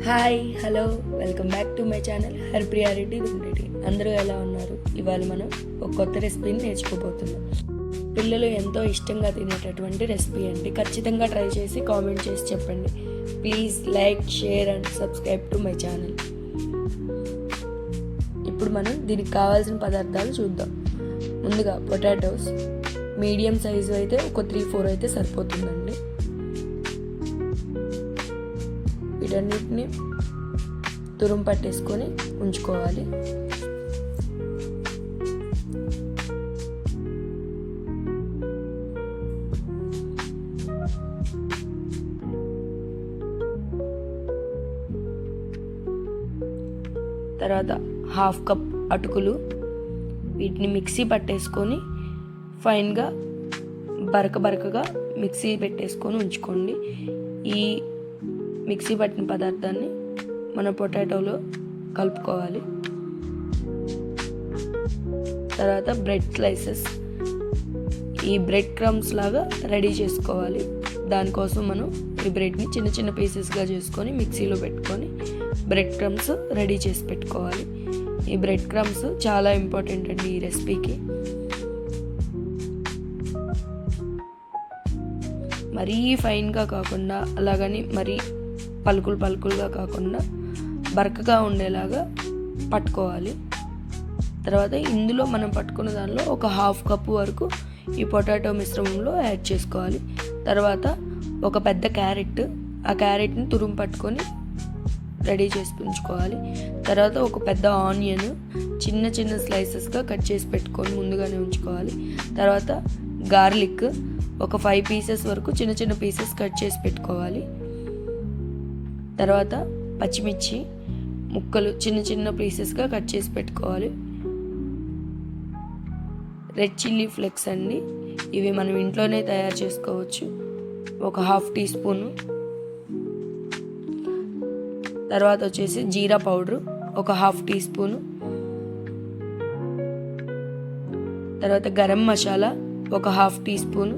Hi hello welcome back to my channel హర్ప్రియారిటీ రెడ్డి. అందరూ ఎలా ఉన్నారు? ఇవాళ మనం ఒక కొత్త రెసిపీని నేర్చుకోబోతున్నాం. పిల్లలు ఎంతో ఇష్టంగా తినేటటువంటి రెసిపీ అండి. ఖచ్చితంగా ట్రై చేసి కామెంట్ చేసి చెప్పండి. Please like, share and subscribe to my channel. ఇప్పుడు మనం దీనికి కావాల్సిన పదార్థాలు చూద్దాం. ముందుగా పొటాటోస్ మీడియం సైజు అయితే ఒక 3-4 అయితే సరిపోతుందండి. వీటన్నిటిని తురుము పట్టేసుకొని ఉంచుకోవాలి. తర్వాత 1/2 కప్ అటుకులు, వీటిని మిక్సీ పట్టేసుకొని ఫైన్గా బరకగా మిక్సీ పెట్టేసుకొని ఉంచుకోండి. ఈ మిక్సీ పట్టిన పదార్థాన్ని మన పొటాటోలో కలుపుకోవాలి. తర్వాత బ్రెడ్ స్లైసెస్, ఈ బ్రెడ్ క్రమ్స్ లాగా రెడీ చేసుకోవాలి. దానికోసం మనం ఈ బ్రెడ్ని చిన్న చిన్న పీసెస్గా చేసుకొని మిక్సీలో పెట్టుకొని బ్రెడ్ క్రమ్స్ రెడీ చేసి పెట్టుకోవాలి. ఈ బ్రెడ్ క్రమ్స్ చాలా ఇంపార్టెంట్ అండి ఈ రెసిపీకి. మరీ ఫైన్గా కాకుండా, అలాగని మరీ పలుకులుగా కాకుండా బరకగా ఉండేలాగా పట్టుకోవాలి. తర్వాత ఇందులో మనం పట్టుకున్న దానిలో ఒక 1/2 కప్పు వరకు ఈ పొటాటో మిశ్రమంలో యాడ్ చేసుకోవాలి. తర్వాత ఒక పెద్ద క్యారెట్, ఆ క్యారెట్ని తురుము పట్టుకొని రెడీ చేసి ఉంచుకోవాలి. తర్వాత ఒక పెద్ద ఆనియన్ చిన్న చిన్న స్లైసెస్గా కట్ చేసి పెట్టుకొని ముందుగానే ఉంచుకోవాలి. తర్వాత గార్లిక్ ఒక 5 పీసెస్ వరకు చిన్న చిన్న పీసెస్ కట్ చేసి పెట్టుకోవాలి. తర్వాత పచ్చిమిర్చి ముక్కలు చిన్న చిన్న పీసెస్గా కట్ చేసి పెట్టుకోవాలి. రెడ్ చిల్లీ ఫ్లేక్స్ అండి, ఇవి మనం ఇంట్లోనే తయారు చేసుకోవచ్చు, ఒక 1/2 టీ స్పూను. తర్వాత వచ్చేసి జీరా పౌడరు ఒక 1/2 టీ స్పూను. తర్వాత గరం మసాలా ఒక 1/2 టీ స్పూను.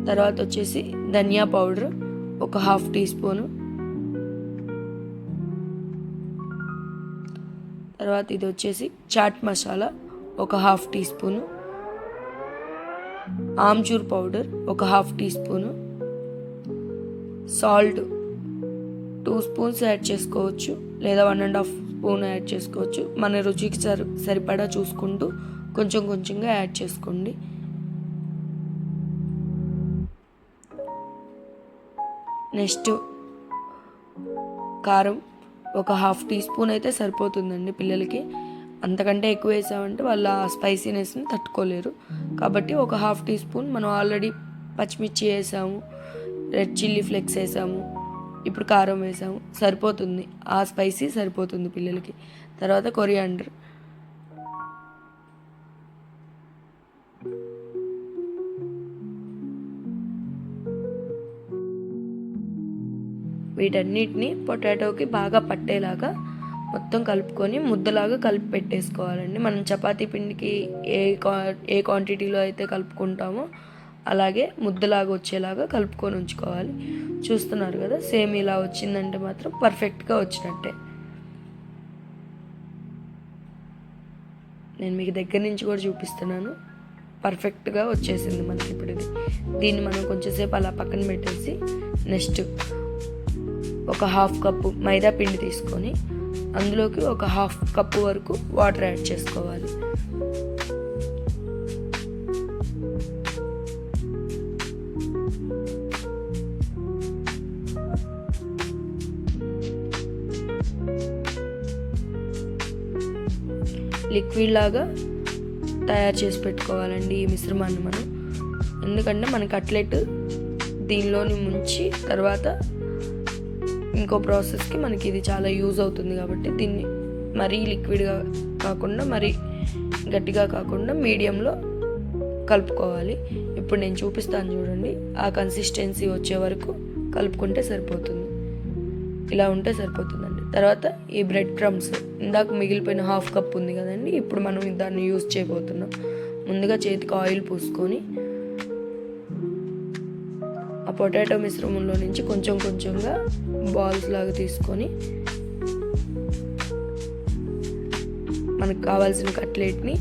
తర్వాత వచ్చేసి ధనియా పౌడర్ ఒక 1/2 టీ స్పూను. తర్వాత ఇది వచ్చేసి చాట్ మసాలా ఒక 1/2 టీ స్పూను. ఆమ్చూర్ పౌడర్ ఒక 1/2 teaspoon. Salt 2 spoons add చేసుకోవచ్చు, లేదా 1.5 స్పూన్ యాడ్ చేసుకోవచ్చు. మన రుచికి సరిపడా చూసుకుంటూ కొంచెంగా యాడ్ చేసుకోండి. నెక్స్ట్ కారం ఒక 1/2 టీ స్పూన్ అయితే సరిపోతుందండి పిల్లలకి. అంతకంటే ఎక్కువ వేసామంటే వాళ్ళు ఆ స్పైసీనెస్ని తట్టుకోలేరు. కాబట్టి ఒక 1/2 టీ స్పూన్. మనం ఆల్రెడీ పచ్చిమిర్చి వేసాము, రెడ్ చిల్లీ ఫ్లేక్స్ వేసాము, ఇప్పుడు కారం వేసాము, సరిపోతుంది. ఆ స్పైసీ సరిపోతుంది పిల్లలకి. తర్వాత కొరియాండర్, వీటన్నిటిని పొటాటోకి బాగా పట్టేలాగా మొత్తం కలుపుకొని ముద్దలాగా కలిపి పెట్టేసుకోవాలండి. మనం చపాతీ పిండికి ఏ క్వాంటిటీలో అయితే కలుపుకుంటామో అలాగే ముద్దలాగా వచ్చేలాగా కలుపుకొని ఉంచుకోవాలి. చూస్తున్నారు కదా, సేమ్ ఇలా వచ్చిందంటే మాత్రం పర్ఫెక్ట్గా వచ్చినట్టే. నేను మీకు దగ్గర నుంచి కూడా చూపిస్తున్నాను. పర్ఫెక్ట్గా వచ్చేసింది మనకి ఇప్పుడు ఇది. దీన్ని మనం కొంచెంసేపు అలా పక్కన పెట్టేసి నెక్స్ట్ ఒక 1/2 కప్పు మైదా పిండి తీసుకొని అందులోకి ఒక 1/2 కప్పు వరకు వాటర్ యాడ్ చేసుకోవాలి. లిక్విడ్ లాగా తయారు చేసి పెట్టుకోవాలండి ఈ మిశ్రమాన్ని మనం. ఎందుకంటే మన కట్లెట్ దీనిలోని ముంచి తర్వాత ఇంకో ప్రాసెస్కి మనకి ఇది చాలా యూజ్ అవుతుంది. కాబట్టి దీన్ని మరీ లిక్విడ్గా కాకుండా మరీ గట్టిగా కాకుండా మీడియంలో కలుపుకోవాలి. ఇప్పుడు నేను చూపిస్తాను చూడండి. ఆ కన్సిస్టెన్సీ వచ్చే వరకు కలుపుకుంటే సరిపోతుంది. ఇలా ఉంటే సరిపోతుందండి. తర్వాత ఈ బ్రెడ్ క్రమ్స్, ఇందాక మిగిలిపోయిన 1/2 కప్ ఉంది కదండి, ఇప్పుడు మనం దాన్ని యూజ్ చేయబోతున్నాం. ముందుగా చేతికి ఆయిల్ పూసుకొని ఆ పొటాటో మిశ్రమంలో నుంచి కొంచెం కొంచెంగా బాల్స్ లాగా తీసుకొని మనకు కావాల్సిన కట్లెట్ని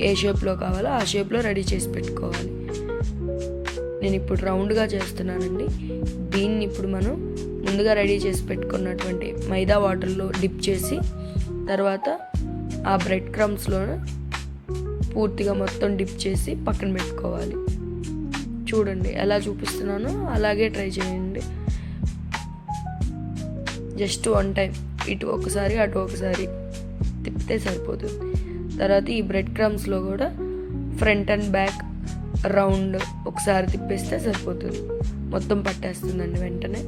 ఏ షేప్లో కావాలో ఆ షేప్లో రెడీ చేసి పెట్టుకోవాలి. నేను ఇప్పుడు రౌండ్గా చేస్తున్నానండి. దీన్ని ఇప్పుడు మనం ముందుగా రెడీ చేసి పెట్టుకున్నటువంటి మైదా వాటర్లో డిప్ చేసి తర్వాత ఆ బ్రెడ్ క్రమ్స్లో పూర్తిగా మొత్తం డిప్ చేసి పక్కన పెట్టుకోవాలి. చూడండి ఎలా చూపిస్తున్నానో అలాగే ట్రై చేయండి. జస్ట్ వన్ టైం ఇటు ఒకసారి అటు ఒకసారి తిప్పితే సరిపోతుంది. తర్వాత ఈ బ్రెడ్ క్రమ్స్లో కూడా ఫ్రంట్ అండ్ బ్యాక్ రౌండ్ ఒకసారి తిప్పేస్తే సరిపోతుంది. మొత్తం పట్టేస్తుందండి వెంటనే.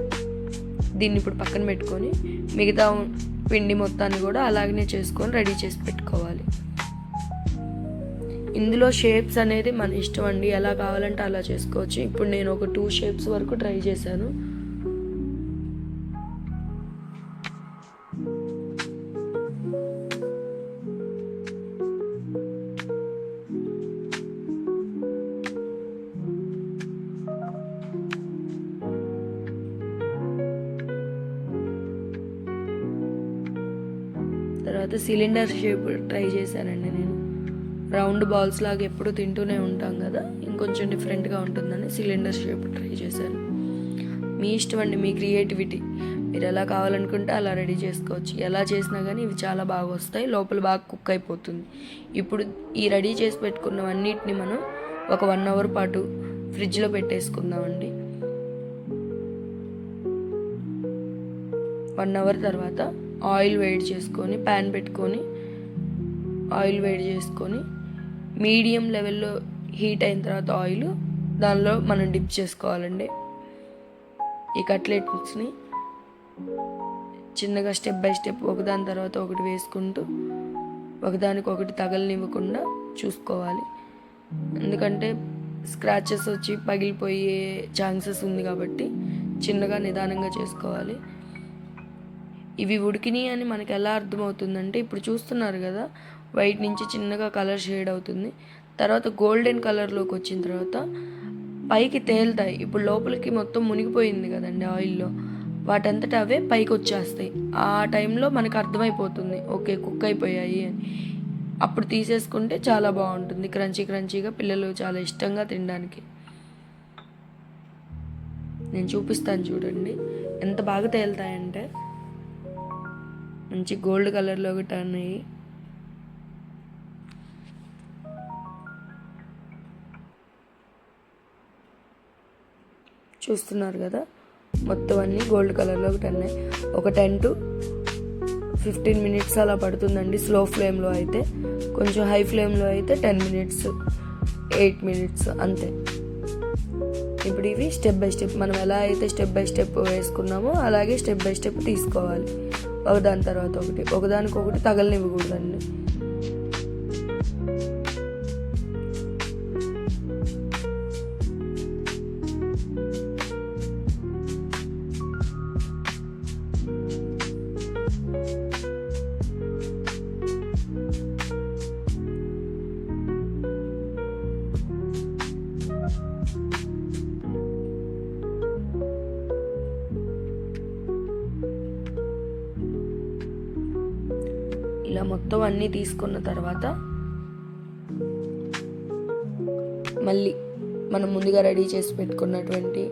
దీన్ని ఇప్పుడు పక్కన పెట్టుకొని మిగతా పిండి మొత్తాన్ని కూడా అలాగనే చేసుకొని రెడీ చేసి పెట్టుకోవాలి. ఇందులో షేప్స్ అనేది మన ఇష్టం అండి, ఎలా కావాలంటే అలా చేసుకోవచ్చు. ఇప్పుడు నేను ఒక 2 షేప్స్ వరకు ట్రై చేశాను. తర్వాత సిలిండర్ షేప్ ట్రై చేశానండి. నేను రౌండ్ బాల్స్ లాగా ఎప్పుడు తింటూనే ఉంటాం కదా, ఇంకొంచెం డిఫరెంట్గా ఉంటుందని సిలిండర్ షేప్ ట్రై చేశాను. మీ ఇష్టం అండి, మీ క్రియేటివిటీ. మీరు ఎలా కావాలనుకుంటే అలా రెడీ చేసుకోవచ్చు. ఎలా చేసినా కానీ ఇవి చాలా బాగా వస్తాయి, లోపల బాగా కుక్ అయిపోతుంది. ఇప్పుడు ఈ రెడీ చేసి పెట్టుకున్నవన్నిటిని మనం ఒక 1 అవర్ పాటు ఫ్రిడ్జ్లో పెట్టేసుకుందామండి. 1 అవర్ తర్వాత ఆయిల్ వేడి చేసుకొని ప్యాన్ పెట్టుకొని ఆయిల్ వేడి చేసుకొని మీడియం లెవెల్లో హీట్ అయిన తర్వాత ఆయిల్ దానిలో మనం డిప్ చేసుకోవాలండి. ఈ కట్లెట్స్ని చిన్నగా స్టెప్ బై స్టెప్ ఒకదాని తర్వాత ఒకటి వేసుకుంటూ ఒకదానికొకటి తగలనివ్వకుండా చూసుకోవాలి. ఎందుకంటే స్క్రాచెస్ వచ్చి పగిలిపోయే ఛాన్సెస్ ఉంది కాబట్టి చిన్నగా నిదానంగా చేసుకోవాలి. ఇవి ఉడికినాయి అని మనకి ఎలా అర్థమవుతుందంటే, ఇప్పుడు చూస్తున్నారు కదా, వైట్ నుంచి చిన్నగా కలర్ షేడ్ అవుతుంది. తర్వాత గోల్డెన్ కలర్లోకి వచ్చిన తర్వాత పైకి తేలుతాయి. ఇప్పుడు లోపలికి మొత్తం మునిగిపోయింది కదండి ఆయిల్లో, వాటంతట అవే పైకి వచ్చేస్తాయి. ఆ టైంలో మనకు అర్థమైపోతుంది ఓకే కుక్ అయిపోయాయి అని. అప్పుడు తీసేసుకుంటే చాలా బాగుంటుంది, క్రంచీ క్రంచీగా, పిల్లలు చాలా ఇష్టంగా తినడానికి. నేను చూపిస్తాను చూడండి ఎంత బాగా తేలుతాయంటే, మంచి గోల్డ్ కలర్లోకి టర్న్ అయ్యి చూస్తున్నారు కదా, మొత్తం అన్నీ గోల్డ్ కలర్లోకి టర్న్ అయ్యి ఒక 10 to 15 minutes అలా పడుతుందండి స్లో ఫ్లేమ్లో అయితే. కొంచెం హై ఫ్లేమ్లో అయితే 10 minutes 8 minutes అంతే. ఇప్పుడు ఇవి స్టెప్ బై స్టెప్ మనం ఎలా అయితే స్టెప్ బై స్టెప్ వేసుకున్నామో అలాగే స్టెప్ బై స్టెప్ తీసుకోవాలి. ఒకదాని తర్వాత ఒకటి, ఒకదానికొకటి తగలనివ్వకూడదండి. ఇలా మొత్తం అన్నీ తీసుకున్న తర్వాత మళ్ళీ మనం ముందుగా రెడీ చేసి పెట్టుకున్నటువంటి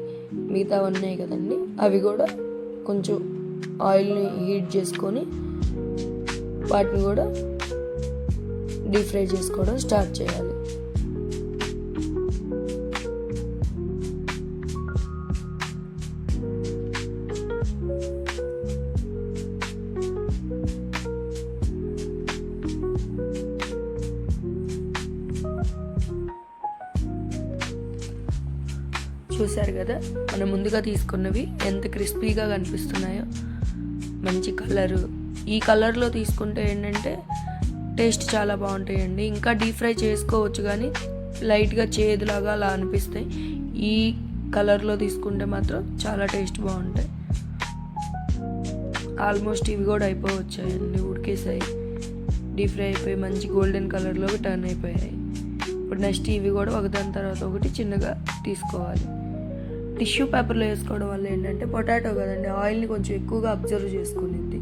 మిగతా ఉన్నాయి కదండి, అవి కూడా కొంచెం ఆయిల్ని హీట్ చేసుకొని వాటిని కూడా డీప్ ఫ్రై చేసుకోవడం స్టార్ట్ చేయాలి. చూశారు కదా మనం ముందుగా తీసుకున్నవి ఎంత క్రిస్పీగా కనిపిస్తున్నాయో, మంచి కలరు. ఈ కలర్లో తీసుకుంటే ఏంటంటే టేస్ట్ చాలా బాగుంటాయండి. ఇంకా డీప్ ఫ్రై చేసుకోవచ్చు కానీ లైట్గా చేదులాగా అలా అనిపిస్తాయి. ఈ కలర్లో తీసుకుంటే మాత్రం చాలా టేస్ట్ బాగుంటాయి. ఆల్మోస్ట్ ఇవి కూడా అయిపోవచ్చాయండి, ఉడికేసాయి, డీప్ ఫ్రై అయిపోయి మంచి గోల్డెన్ కలర్లోకి టర్న్ అయిపోయాయి. ఇప్పుడు నెక్స్ట్ ఇవి కూడా ఒకదాని తర్వాత ఒకటి చిన్నగా తీసుకోవాలి. టిష్యూ పేపర్లో వేసుకోవడం వల్ల ఏంటంటే పొటాటో కదండి, ఆయిల్ని కొంచెం ఎక్కువగా అబ్జర్వ్ చేసుకునేది.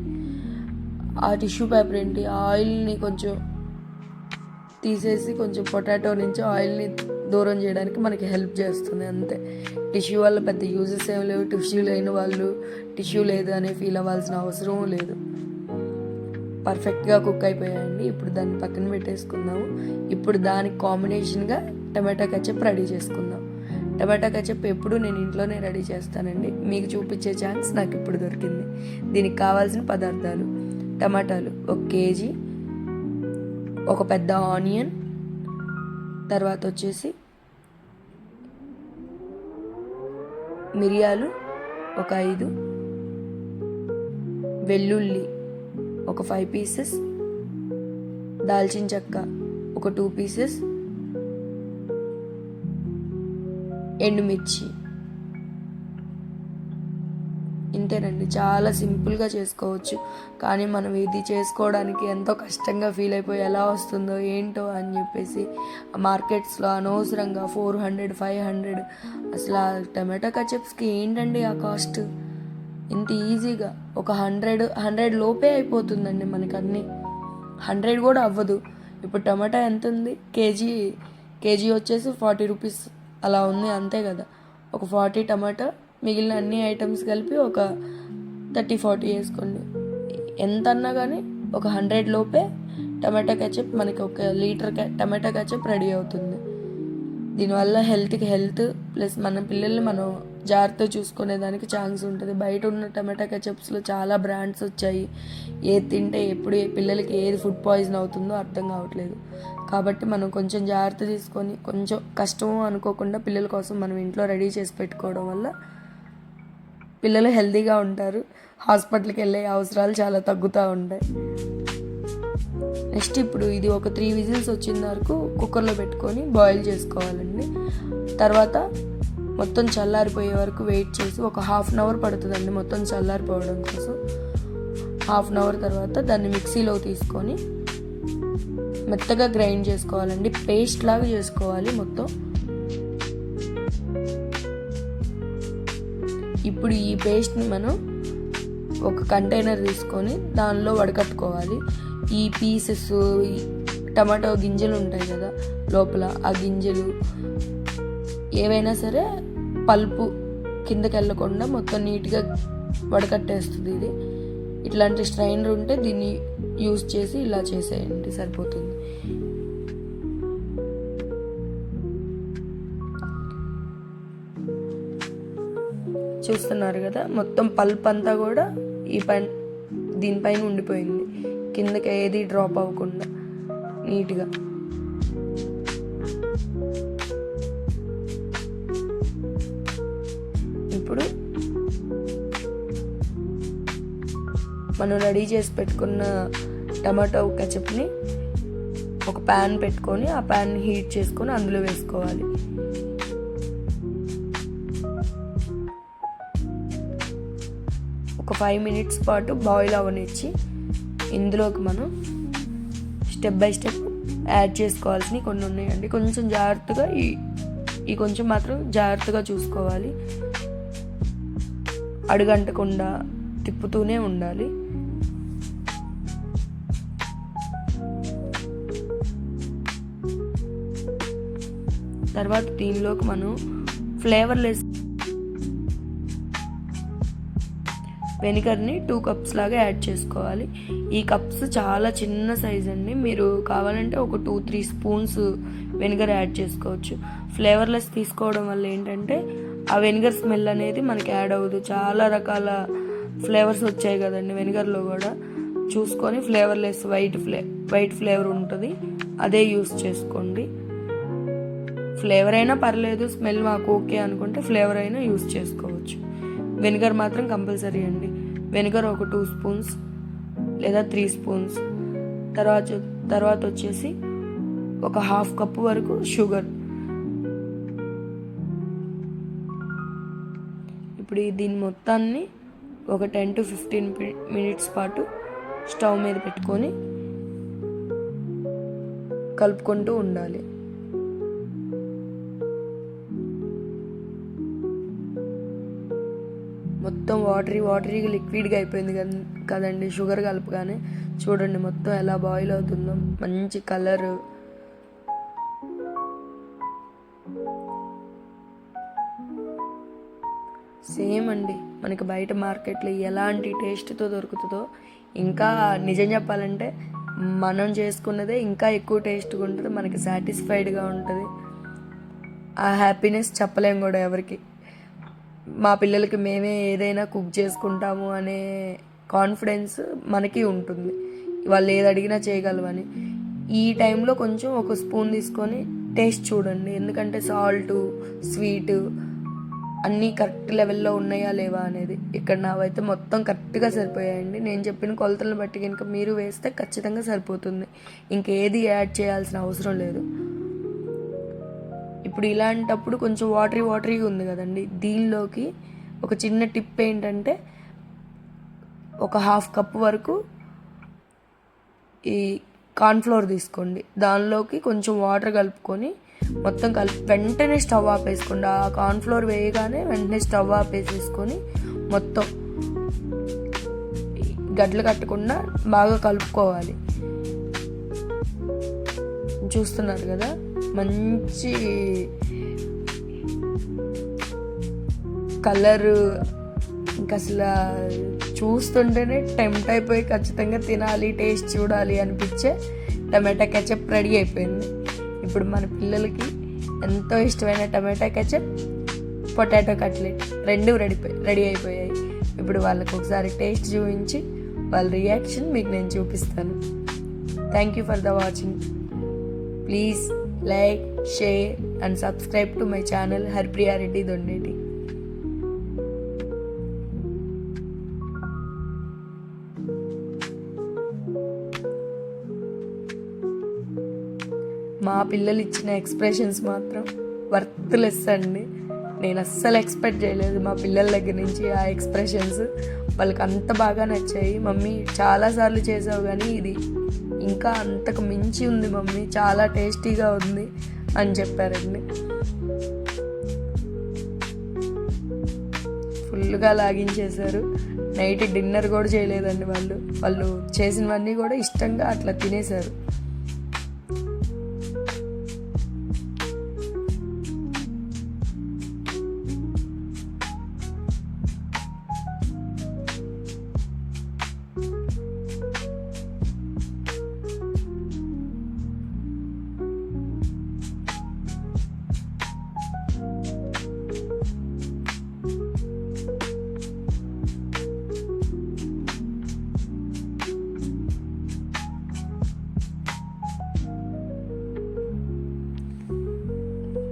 ఆ టిష్యూ పేపర్ ఏంటి, ఆయిల్ని కొంచెం తీసేసి కొంచెం పొటాటో నుంచి ఆయిల్ని దూరం చేయడానికి మనకి హెల్ప్ చేస్తుంది అంతే. టిష్యూ వల్ల పెద్ద యూజెస్ ఏం లేవు. టిష్యూ లేని వాళ్ళు టిష్యూ లేదు అని ఫీల్ అవ్వాల్సిన అవసరం లేదు. పర్ఫెక్ట్గా కుక్ అయిపోయాయండి. ఇప్పుడు దాన్ని పక్కన పెట్టేసుకుందాము. ఇప్పుడు దానికి కాంబినేషన్గా టమాటా కెచప్ రెడీ చేసుకుందాం. టమాటా కెచప్ ఎప్పుడు నేను ఇంట్లోనే రెడీ చేస్తానండి, మీకు చూపించే ఛాన్స్ నాకు ఇప్పుడు దొరికింది. దీనికి కావాల్సిన పదార్థాలు: టమాటాలు 1 కేజీ, ఒక పెద్ద ఆనియన్, తర్వాత వచ్చేసి మిరియాలు ఒక 5, వెల్లుల్లి ఒక 5 పీసెస్, దాల్చిన చెక్క ఒక 2 పీసెస్, ఎండుమిర్చి. ఇంతేనండి, చాలా సింపుల్గా చేసుకోవచ్చు. కానీ మనం ఇది చేసుకోవడానికి ఎంతో కష్టంగా ఫీల్ అయిపోయి ఎలా వస్తుందో ఏంటో అని చెప్పేసి మార్కెట్స్లో అనవసరంగా 400, 500, అసలు ఆ టమాటా కచప్స్కి ఏంటండి ఆ కాస్ట్. ఇంత ఈజీగా ఒక 100 లోపే అయిపోతుందండి మనకి అన్నీ. 100 కూడా అవ్వదు. ఇప్పుడు టమాటా ఎంత ఉంది, కేజీ వచ్చేసి 40 రూపీస్ అలా ఉంది, అంతే కదా. ఒక 40 టమాటా, మిగిలిన అన్ని ఐటమ్స్ కలిపి ఒక 30-40 వేసుకోండి. ఎంత అన్నా కానీ ఒక 100 లోపే టమాటా కెచప్ మనకి 1 లీటర్ టమాటా కెచప్ రెడీ అవుతుంది. దీనివల్ల హెల్త్కి హెల్త్ ప్లస్ మన పిల్లల్ని మనం జాగ్రత్తగా చూసుకునేదానికి ఛాన్స్ ఉంటుంది. బయట ఉన్న టమాటా కెచప్స్లో చాలా బ్రాండ్స్ వచ్చాయి. ఏది తింటే ఎప్పుడు పిల్లలకి ఏది ఫుడ్ పాయిజన్ అవుతుందో అర్థం కావట్లేదు. కాబట్టి మనం కొంచెం జాగ్రత్త తీసుకొని కొంచెం కష్టము అనుకోకుండా పిల్లల కోసం మనం ఇంట్లో రెడీ చేసి పెట్టుకోవడం వల్ల పిల్లలు హెల్తీగా ఉంటారు. హాస్పిటల్కి వెళ్ళే అవసరాలు చాలా తగ్గుతూ ఉంటాయి. నెక్స్ట్ ఇప్పుడు ఇది ఒక 3 విజిల్స్ వచ్చిన వరకు కుక్కర్లో పెట్టుకొని బాయిల్ చేసుకోవాలండి. తర్వాత మొత్తం చల్లారిపోయే వరకు వెయిట్ చేసి ఒక 1/2 అవర్ పడుతుందండి మొత్తం చల్లారిపోవడం కోసం. 1/2 అవర్ తర్వాత దాన్ని మిక్సీలో తీసుకొని మెత్తగా గ్రైండ్ చేసుకోవాలండి. పేస్ట్ లాగా చేసుకోవాలి మొత్తం. ఇప్పుడు ఈ పేస్ట్ని మనం ఒక కంటైనర్ తీసుకొని దానిలో వడకట్టుకోవాలి. ఈ పీసెస్, టమాటో గింజలు ఉంటాయి కదా లోపల, ఆ గింజలు ఏవైనా సరే పల్పు కిందకి వెళ్ళకుండా మొత్తం నీట్గా వడకట్టేస్తుంది ఇది. ఇట్లాంటి స్ట్రైనర్ ఉంటే దీన్ని యూజ్ చేసి ఇలా చేసేయండి, సరిపోతుంది. చూస్తున్నారు కదా, మొత్తం పల్ప్ అంతా కూడా దీనిపైన ఉండిపోయింది, కిందకి ఏది డ్రాప్ అవ్వకుండా నీట్గా. ఇప్పుడు మనం రెడీ చేసి పెట్టుకున్న టమాటో కెచప్ని ఒక ప్యాన్ పెట్టుకొని ఆ ప్యాన్ని హీట్ చేసుకొని అందులో వేసుకోవాలి. ఒక 5 మినిట్స్ పాటు బాయిల్ అవ్వనిచ్చి ఇందులోకి మనం స్టెప్ బై స్టెప్ యాడ్ చేసుకోవాల్సినవి కొన్ని ఉన్నాయండి. కొంచెం జాగ్రత్తగా ఈ కొంచెం మాత్రం జాగ్రత్తగా చూసుకోవాలి, అడుగంటకుండా తిప్పుతూనే ఉండాలి. తర్వాత దీనిలోకి మనం ఫ్లేవర్లెస్ వెనిగర్ని 2 కప్స్ లాగా యాడ్ చేసుకోవాలి. ఈ కప్స్ చాలా చిన్న సైజ్ అండి, మీరు కావాలంటే ఒక 2-3 స్పూన్స్ వెనిగర్ యాడ్ చేసుకోవచ్చు. ఫ్లేవర్లెస్ తీసుకోవడం వల్ల ఏంటంటే ఆ వెనిగర్ స్మెల్ అనేది మనకి యాడ్ అవ్వదు. చాలా రకాల ఫ్లేవర్స్ వచ్చాయి కదండి వెనిగర్లో కూడా, చూసుకొని ఫ్లేవర్లెస్ వైట్ ఫ్లేవర్ ఉంటుంది, అదే యూస్ చేసుకోండి. ఫ్లేవర్ అయినా పర్లేదు, స్మెల్ మాకు ఓకే అనుకుంటే ఫ్లేవర్ అయినా యూస్ చేసుకోవచ్చు. వెనిగర్ మాత్రం కంపల్సరీ అండి. వెనిగర్ ఒక 2 స్పూన్స్ లేదా 3 స్పూన్స్. తర్వాత వచ్చేసి ఒక 1/2 కప్పు వరకు షుగర్. ఇప్పుడు దీని మొత్తాన్ని ఒక 10-15 మినిట్స్ పాటు స్టవ్ మీద పెట్టుకొని కలుపుకుంటూ ఉండాలి. మొత్తం వాటరీగా లిక్విడ్గా అయిపోయింది కదండి షుగర్ కలపగానే. చూడండి మొత్తం ఎలా బాయిల్ అవుతుందో, మంచి కలర్. సేమ్ అండి మనకి బయట మార్కెట్లో ఎలాంటి టేస్ట్తో దొరుకుతుందో, ఇంకా నిజం చెప్పాలంటే మనం చేసుకున్నదే ఇంకా ఎక్కువ టేస్ట్గా ఉంటుంది, మనకి సాటిస్ఫైడ్గా ఉంటుంది. ఆ హ్యాపీనెస్ చెప్పలేం కూడా ఎవరికి. మా పిల్లలకి మేమే ఏదైనా కుక్ చేసుకుంటాము అనే కాన్ఫిడెన్స్ మనకి ఉంటుంది, వాళ్ళు ఏది అడిగినా చేయగలవని. ఈ టైంలో కొంచెం ఒక స్పూన్ తీసుకొని టేస్ట్ చూడండి, ఎందుకంటే సాల్ట్, స్వీట్ అన్నీ కరెక్ట్ లెవెల్లో ఉన్నాయా లేవా అనేది. ఇక్కడ నావైతే మొత్తం కరెక్ట్గా సరిపోయాయండి. నేను చెప్పిన కొలతలను బట్టి కనుక మీరు వేస్తే ఖచ్చితంగా సరిపోతుంది, ఇంకేది యాడ్ చేయాల్సిన అవసరం లేదు. ఇప్పుడు ఇలాంటప్పుడు కొంచెం వాటరీగా ఉంది కదండి, దీనిలోకి ఒక చిన్న టిప్ ఏంటంటే ఒక 1/2 కప్ వరకు ఈ కార్న్ఫ్లోర్ తీసుకోండి, దానిలోకి కొంచెం వాటర్ కలుపుకొని మొత్తం వెంటనే స్టవ్ ఆపేసుకోండి. ఆ కార్న్ఫ్లోర్ వేయగానే వెంటనే స్టవ్ ఆపేసేసుకొని మొత్తం గడ్డలు కట్టకుండా బాగా కలుపుకోవాలి. చూస్తున్నారు కదా, మంచి కలరు, ఇంకా అసలు చూస్తుంటేనే టెంప్ట్ అయిపోయి ఖచ్చితంగా తినాలి, టేస్ట్ చూడాలి అనిపించే టమాటా కెచప్ రెడీ అయిపోయింది. ఇప్పుడు మన పిల్లలకి ఎంతో ఇష్టమైన టమాటా కెచప్, పొటాటో కట్లెట్ రెండు రెడీ అయిపోయాయి. ఇప్పుడు వాళ్ళకి ఒకసారి టేస్ట్ చూపించి వాళ్ళ రియాక్షన్ మీకు నేను చూపిస్తాను. Thank you for the watching. Please like, share and subscribe to my channel Haripriya Reddy Dondeti. మా పిల్లలు ఇచ్చిన ఎక్స్ప్రెషన్స్ మాత్రం వర్త్లెస్ అండి. నేను అస్సలు ఎక్స్పెక్ట్ చేయలేదు మా పిల్లల దగ్గర నుంచి ఆ ఎక్స్ప్రెషన్స్. వాళ్ళకి అంత బాగా నచ్చాయి. మమ్మీ చాలాసార్లు చేసావు కానీ ఇది ఇంకా అంతకు మించి ఉంది మమ్మీ, చాలా టేస్టీగా ఉంది అని చెప్పారండి. ఫుల్గా లాగించేశారు. నైట్ డిన్నర్ కూడా చేయలేదండి వాళ్ళు చేసినవన్నీ కూడా ఇష్టంగా అట్లా తినేశారు.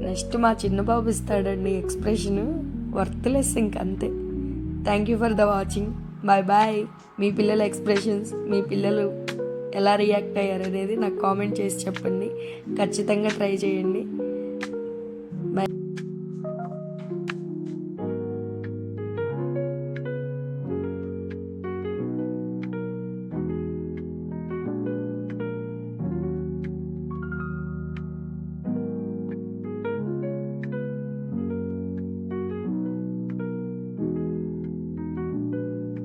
నెక్స్ట్ మా చిన్న బాబు ఇస్తాడండి ఎక్స్ప్రెషన్, వర్త్లెస్ ఇంకంతే. Thank you for the watching. Bye. మీ పిల్లల ఎక్స్ప్రెషన్స్, మీ పిల్లలు ఎలా రియాక్ట్ అయ్యారు అనేది నాకు కామెంట్ చేసి చెప్పండి. ఖచ్చితంగా ట్రై చేయండి.